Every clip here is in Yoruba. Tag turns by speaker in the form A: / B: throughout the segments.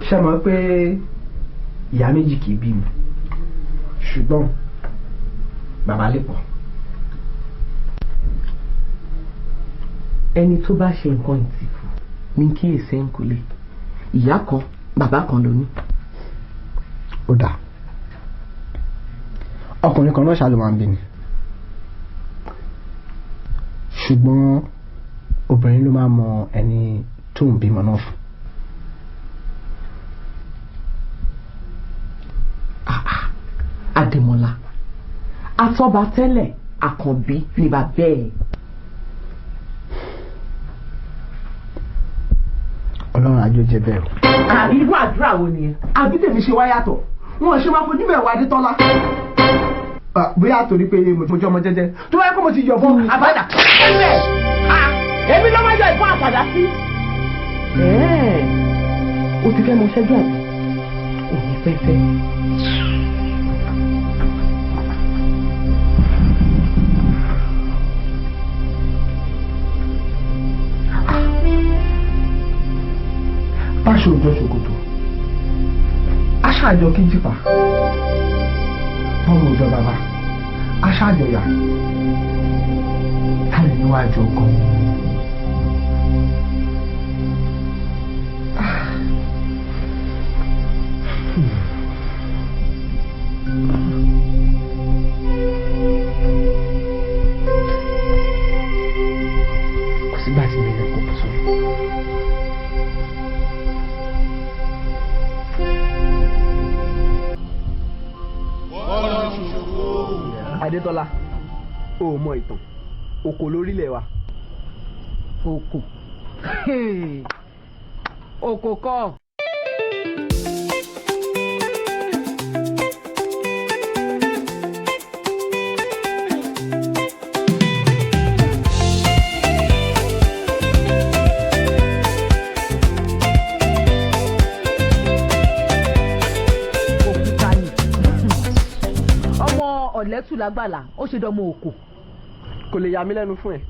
A: ṣé mọ̀ pé ìyá méjì kì í bímọ ṣùgbọ́n bàbá lè pọ̀.
B: ẹni tó bá ṣe nǹkan ìtìkù ní kí èsè ń kulè ìyá kan bàbá kan ló ní.
A: ó dáa ọkùnrin kan náà ṣáà ló máa ń bí ni ṣùgbọ́n obìnrin ló máa mọ ẹni tó ń bímọ náà fún.
B: Adémọ́lá atọ́ba tẹ́lẹ̀ àkànbí ni bàbá ẹ̀.
A: ọlọ́run àjọ jẹ bẹ́ẹ̀ o.
B: àbí irú àdúrà wo nìyẹn. àbí tèmi ṣe wá yàtọ̀ wọn ṣe máa fojú bẹ̀ wá Adétọ́lá.
A: bóyá torí pé mo jẹ́ ọmọ jẹ́jẹ́ tó wáyé pé mo ti yọ̀ fún àbádà.
B: èmi ló máa yọ ìbọn àpàdà sí. o ti fẹ́ mọ ṣẹ́jú àbí òní pẹ́pẹ́.
A: Báṣọ òjò ṣòkòtò aṣáájọ kíjìpá bọ́ọ̀mù òjò bàbá aṣáájọ yà tálẹ̀ níwájú ọkàn. kò sígbà tí mi lè kó pọ̀ sórí. Adétọ́lá o mọ ìtàn oko lórílẹ̀ wa.
B: oko oko kọ́.
C: ọ̀lẹ́tù lágbàlá ó ṣe dánmọ òkò.
A: kò lè yà mí lẹ́nu fún ẹ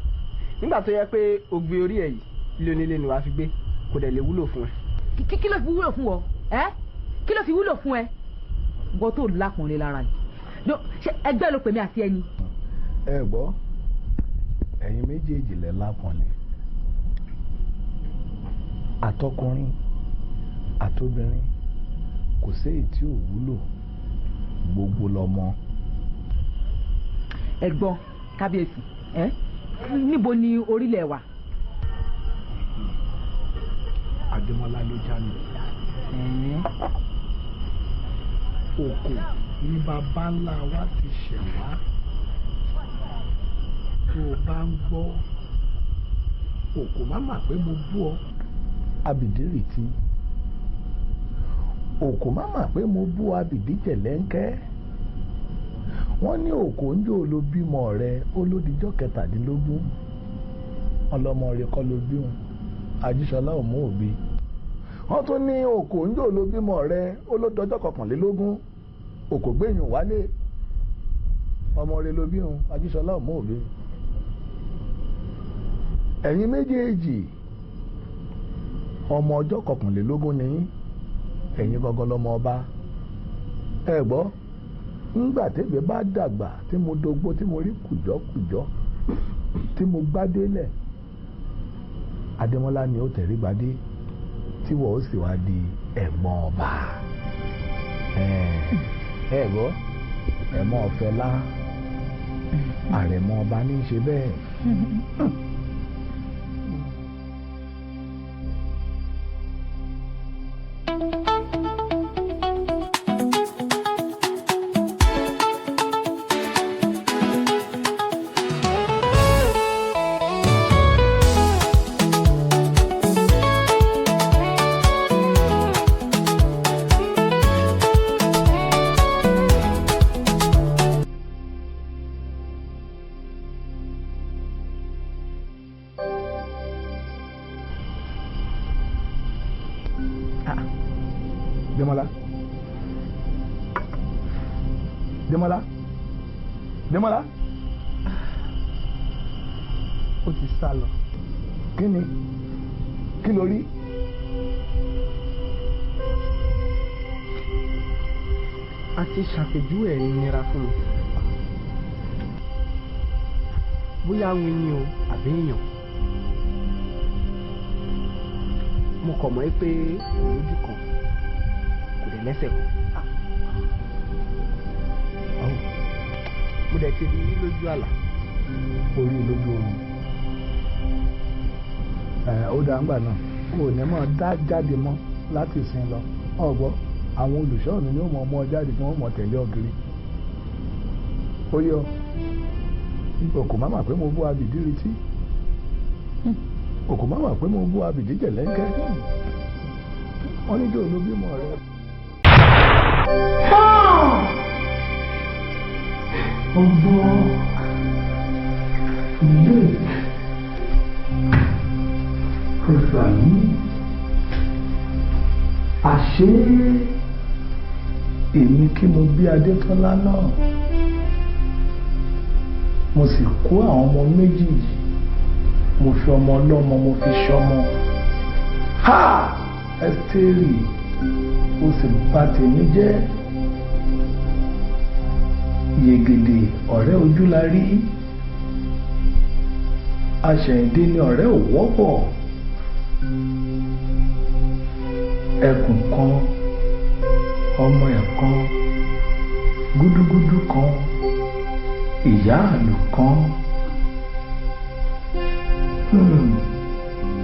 A: nígbà tó yẹ pé o gbé orí ẹ yìí ilé onílé ni wàá fi gbé kò dẹ̀ lè wúlò fún ẹ.
C: kí ló fi wúlò fún ọ kí ló fi wúlò fún ẹ gbọ́ tó lápọ̀nlé lára yìí ṣe ẹgbẹ́ ló pè mí àti ẹni.
D: ẹ gbọ́ ẹ̀yin méjèèjì lẹ lápọ̀nlé àtọkùnrin àtobìnrin kò sí èyí tí ò wúlò gbogbo lọmọ.
C: ẹ̀gbọ́n kábíyèsí níbo ni orílẹ̀ wa.
D: Adémọ́lá ló já mi. òkò ní bàbá ńlá wa ti ṣẹ̀ wá tó o bá ń gbọ́ òkò má mà pé mo bú ọ abìdírì tí òkò má mà pé mo bú abìdí jẹ̀lẹ́ńkẹ́ wọ́n ní òkò ń jò ló bímọ rẹ ó lódijọ́ 17 ọlọ́mọ rẹ kọ́ ló bí wọn Ajíṣọlá ò mú òbí wọ́n tún ní òkò ń jò ló bímọ rẹ ó lódijọ́ 21 òkò gbẹ̀yìn wálé ọmọ rẹ ló bí wọn Ajíṣọlá ò mú òbí ẹ̀yin méjèèjì ọmọ ọjọ́ 21 ni ẹ̀yin gangan lọmọ ọba ẹ gbọ́ ńgbà tẹ́gbẹ́ bá dàgbà tí mo dógbó tí mo rí kùjọ́kùjọ́ tí mo gbádélẹ̀ Adémọ́lá ni ó tẹ̀rí gbadé tí wọ́n ó sì wá di ẹ̀gbọ́n ọba ẹ gbọ́ ẹ̀mọ́ ọ̀fẹ́ lá àrẹ̀mọ ọba ní í ṣe bẹ́ẹ̀. Démọ́lá Démọ́lá Démọ́lá ó ti sá lọ. Kí ni kí ló rí?
A: àti ṣàpèjúwe ẹ̀ nira fún mi. Bóyá wín ni o àbí èèyàn. Mo kàn mọ̀ pé lójú kan kò dẹ̀ lẹ́sẹ̀ kan. Mo dẹ̀ ti rí lójú àlá.
D: Orí lójú oorun. Ó dá ńgbà náà kò ní mọ̀ dá jáde mọ́ láti sin lọ. Ọ̀gbọ́ àwọn olùṣọ́ mi ni ó mọ̀ ọmọ jáde fún ọmọ tẹ̀lé ọ̀gírí. Ó yọ òkú má mà pé mo bú abìdí retí. Òkú má mà pé mo bú abìdí jẹ̀lẹ́ńkẹ́. Wọ́n ní kí olóbímọ rẹ.
B: Ọgbọ́n ilé ẹ̀fà yìí àṣé
D: Èmi kí mo bí Adétọ́lá náà mo sì kó àwọn ọmọ méjì yìí mo fi ọmọ ọlọ́mọ mo fi ṣọmọ. Ha! Ẹ́sítérì ó sì bà tèmi jẹ́. Yègèdè ọ̀rẹ́ ojú la rí. Aṣẹ̀yìndé ni ọ̀rẹ́ ò wọ́pọ̀. Ẹkùn kan ọmọ ẹ̀ kan gúdúgúdú kan ìyá àlù kan.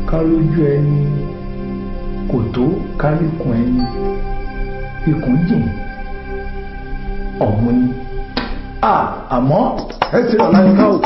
D: Kárójú ẹni kò tó káríkùn ẹni. Ikùn jìn ọ̀mù ni. Àmọ́ ẹ ti rọ̀ láyé ká o.